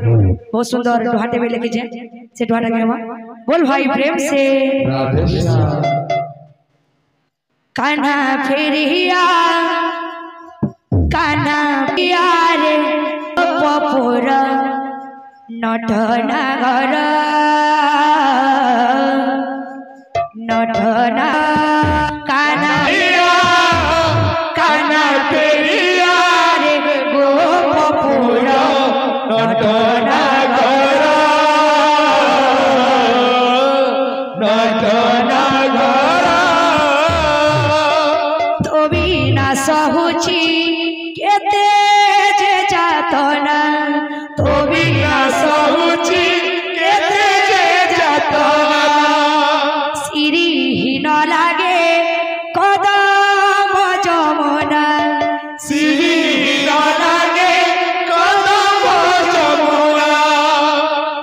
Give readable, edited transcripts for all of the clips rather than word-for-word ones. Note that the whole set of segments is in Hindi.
बहुत सुंदर ढोहाटे में लेके जाए से ढोहाटा के बोल भाई प्रेम से कान्हा फेरिया कान्हा प्यारे पपुर नटना घर नटना कान्हा कान्हा फेरिया रे गो पपुर नटना घर नटना घर तो बिना सहुची केते जे जातना तो बिना सहुची केते जे जातना सिरी न लागे कदम जमुना सिरी न लागे कदम जमुना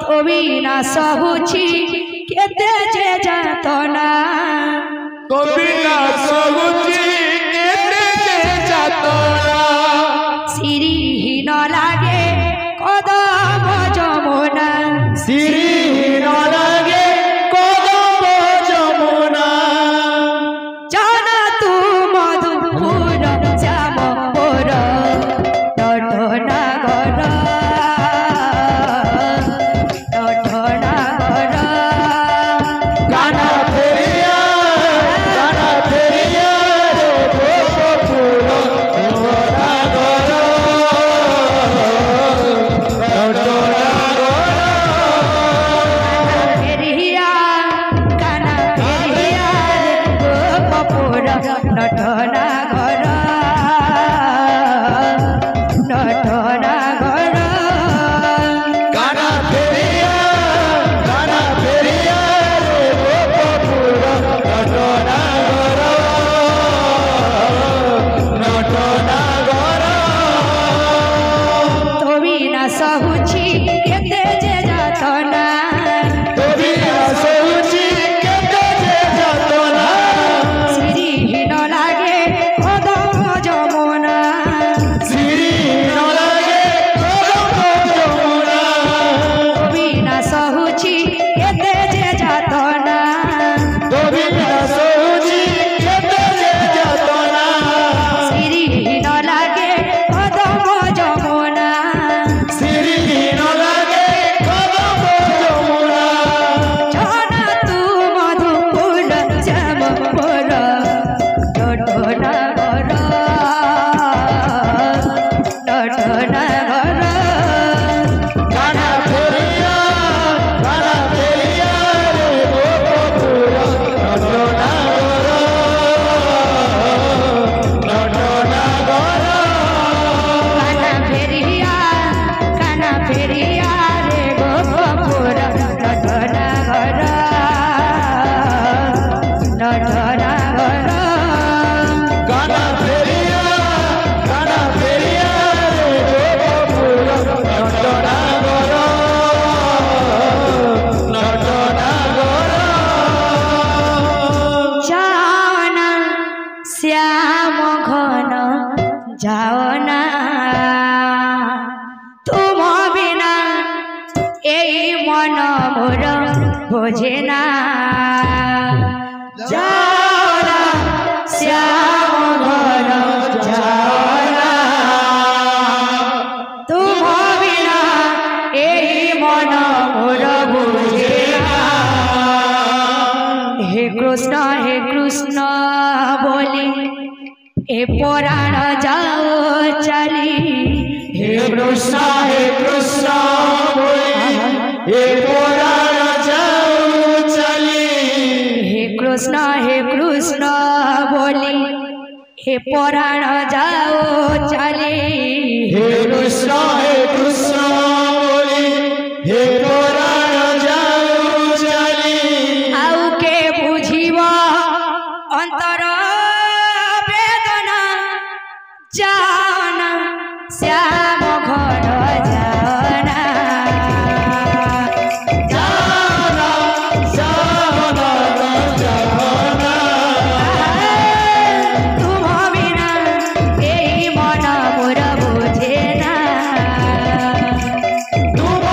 तो बिना सहुची केते जे जातना तो बिना सहुची सिरी न लागे कदम जमुना सिरी न लागे कदम जमुना जाना तू मधुपुर श्यामपुर नटना घर नटना घर कान्हा फेरिया रे गोपपुर नटना घर नटना घर कान्हा फेरिया रे गोपपुर नटना घर नटना घर तो बिना सहुची केते जे जातना तो बिना सहुची केते जे जातना श्याम घन जाओना तुम बिना यही मन मोर बोझेना जाओना श्याम घन जाओना तुम बिना यही मन मोर बोझेना हे कृष्ण बोली ए पुराण जाओ चली हे कृष्ण बोली हे पुराण जाओ चली हे कृष्ण बोली हे पुराण जाओ चली हे कृष्ण बोली हे पुराण जाओ चली आउ के बुझिब अंतर जाना श्याम घर जाना जाना श्याम घर जाना तुम बिना यही मन मोर बुझेना तुम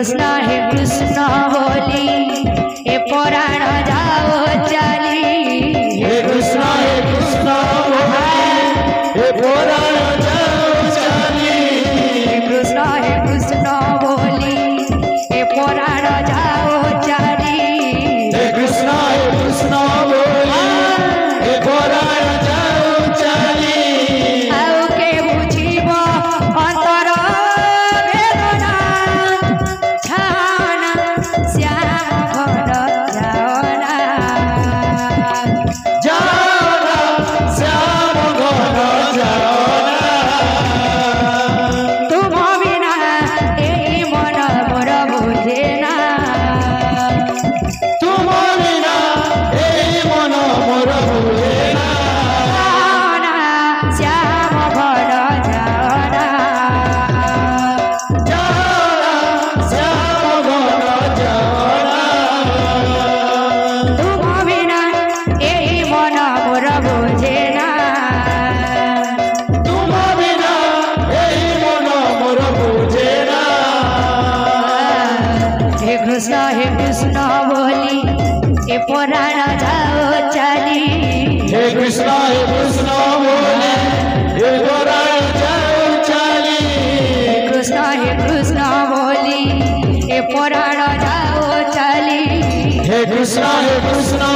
कृष्ण बोली ए पुराण जाओ चली हे कृष्ण बोली ए पुराण जाओ चली कृष्ण बोली ए पुराण जाओ चली हे कृष्ण बोली ए पुराण जाओ चली आउ के बुझिब अंतर वेदना छाना श्याम घर जाओना जाओना श्याम घर जाओना तुम बिना यही मन मोर बुझेना तुम बिना एई मन मोर बुझेना जाओना श्याम घर जाओना जाओना श्याम घर जाओना तुम बिना यही मन मोर बुझेना तुम बिना एई मन मोर बुझेना हे कृष्ण बोली ए पुराण जाओ चली हे कृष्ण बोले हे पुराण जाओ चली कृष्ण बोली ए पुराण जाओ चली हे कृष्ण